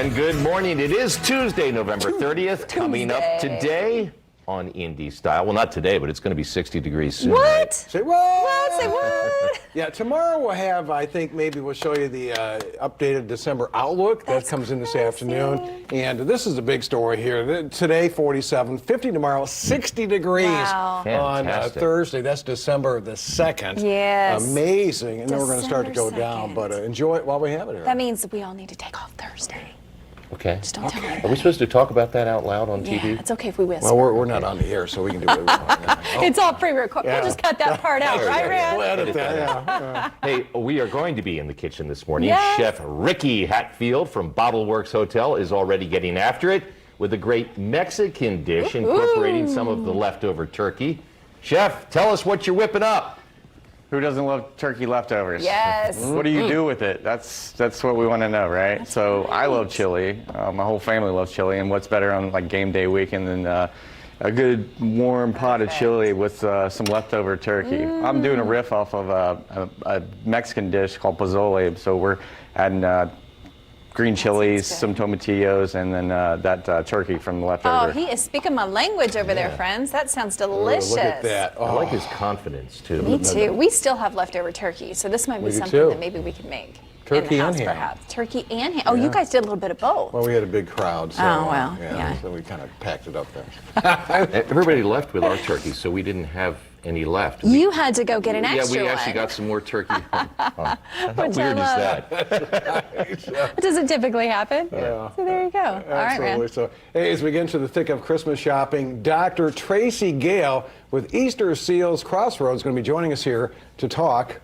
And good morning. It is Tuesday, November 30th. Coming up today on Indy Style. Well, not today, but it's going to be 60 degrees soon. What? Right? Say what? What? Say what? Yeah, tomorrow we'll have, I think maybe we'll show you the updated December outlook. That's that comes in this crazy. afternoon. And this is a big story here. Today, 47, 50 tomorrow, 60 degrees Wow. on Thursday. That's December the 2nd. Yes. Amazing. And then we're going to start to go December down. 2nd. But enjoy it while we have it here. That means we all need to take off Thursday. Okay. Just don't tell me. Are we supposed to talk about that out loud on Yeah, TV? it's okay if we whisper. Well, we're not on the air, so we can do what we want. It's all pre-recorded. Yeah. We'll just cut that part out, right, Rand? We'll edit that, yeah. Hey, we are going to be in the kitchen this morning. Yes. Chef Ricky Hatfield from BOTTLEWORKS Hotel is already getting after it with a great Mexican dish incorporating some of the leftover turkey. Chef, tell us what you're whipping up. Who doesn't love turkey leftovers? Yes. What do you do with it? That's what we want to know, right? So I love chili. My whole family loves chili, and what's better on like game day weekend than a good warm pot of chili with some leftover turkey. I'm doing a riff off of a Mexican dish called pozole. So we're adding green chilies, some tomatillos, and then that turkey from the leftover. Oh, he is speaking my language over there, friends. That sounds delicious. Look at that. I like his confidence, too. Me too. We still have leftover turkey, so this might be We do something too. that maybe we can make. Turkey in the and house, ham. perhaps. Turkey and ham. Oh, you guys did a little bit of both. Well, we had a big crowd, so, Oh, well, yeah. so we kind of packed it up there. Everybody left with our turkey, so we didn't have any left. You had to go get an extra Yeah, we actually one. got some more turkey. How Which I weird is love. that? Does it typically happen? Yeah. So there you go. All right, Absolutely. man. So, hey, as we get into the thick of Christmas shopping, Dr. Tracy Gale with Easter Seals Crossroads is going to be joining us here to talk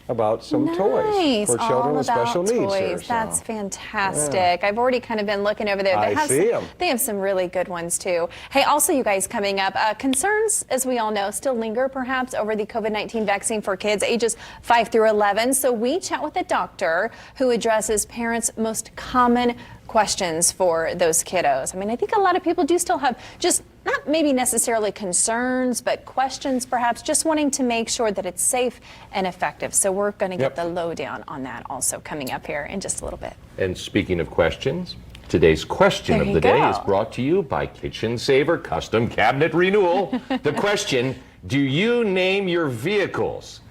about some toys for children All with special about needs. toys. Here, so. That's fantastic. I've already kind of been looking over there. I see 'em. They have some really good ones too. Hey, also you guys coming up, concerns, as we all know, still linger perhaps over the COVID-19 vaccine for kids ages 5 through 11. So we chat with a doctor who addresses parents' most common questions for those kiddos. I mean, I think a lot of people do still have just not maybe necessarily concerns, but questions perhaps, just wanting to make sure that it's safe and effective. So we're going to get the lowdown on that also coming up here in just a little bit. And speaking of questions, today's question There of you the day go. is brought to you by Kitchen Saver Custom Cabinet Renewal. The question, do you name your vehicles?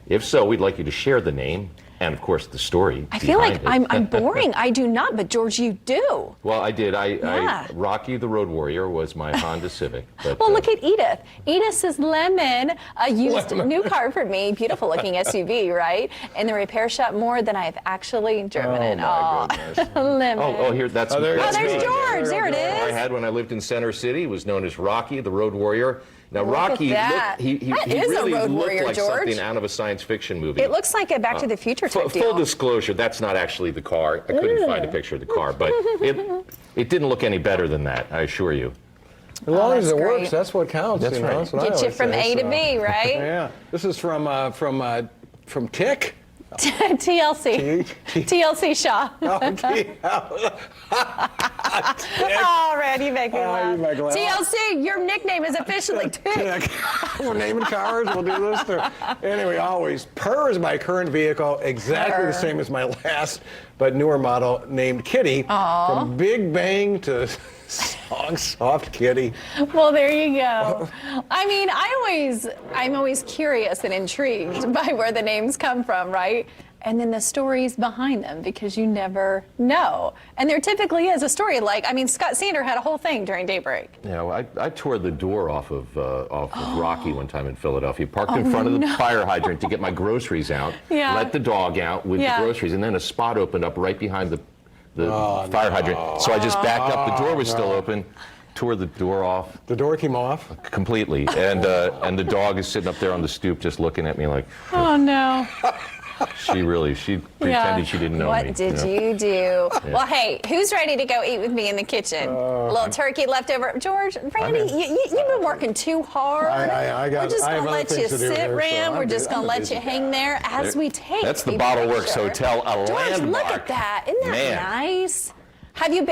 If so, we'd like you to share the name and, of course, the story I feel like behind it. I'm boring. I do not, but George, you do. Well, I did. Yeah. Rocky the Road Warrior was my Honda Civic. But, Well, look at Edith. Edith says Lemon, a used new car for me. Beautiful looking SUV, right? In the repair shop more than I have actually driven it. my goodness. Lemon. Oh, here, that's, there you that's go. there's me. George. There it I is. had when I lived in Center City, was known as Rocky the Road Warrior. Now, Look Rocky, at that. he That is a really road looked warrior, like George. something out of a science fiction movie. It looks like a Back to the Future type deal. Full disclosure, that's not actually the car. I couldn't find a picture of the car, but it didn't look any better than that, I assure you. As long as that's it great. works, that's what counts. That's you know, right. that's what I Get you always from say, A to so. B, right? Yeah. This is from Tick. TLC. TLC Shaw. Oh, Randy, you make me laugh. you make me laugh. TLC, your nickname is officially Tick. Tick. We're naming cars. We'll do this too. Anyway, always. Purr is my current vehicle, exactly the same as my last, but newer model named Kitty. From Big Bang to song Soft Kitty. Well, there you go. I mean, I'm always curious and intrigued by where the names come from, right? And then the stories behind them, because you never know. And there typically is a story like, I mean, Scott Sander had a whole thing during Daybreak. You know, I tore the door off of Rocky one time in Philadelphia. Parked in front of the fire hydrant to get my groceries out. Yeah. Let the dog out with the groceries, and then a spot opened up right behind the fire hydrant. So I just backed up. The door was still open. Tore the door off The door came off. completely, and the dog is sitting up there on the stoop, just looking at me like Oh, no. she pretended she didn't know me. What did know? you do? Well, hey, who's ready to go eat with me in the kitchen? A little turkey left over. George, Randy, you've been working too hard. We're just I have going to other let you things to do sit, here, so Rand. We're I'm just busy. going to I'm a let you busy hang guy. there as we take That's the a BOTTLEWORKS picture. Hotel, a George, landmark. look at that. Isn't that Man. nice? Have you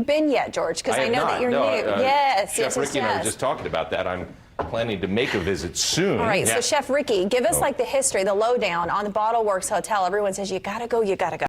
been yet, George? Because I know that you're new. Yes, Chef yes, Ricky and I were yes. just talking about that. I'm planning to make a visit soon. All right, Yeah. so Chef Ricky, give us like the history, the lowdown on the BOTTLEWORKS Hotel. Everyone says you gotta go, you gotta go.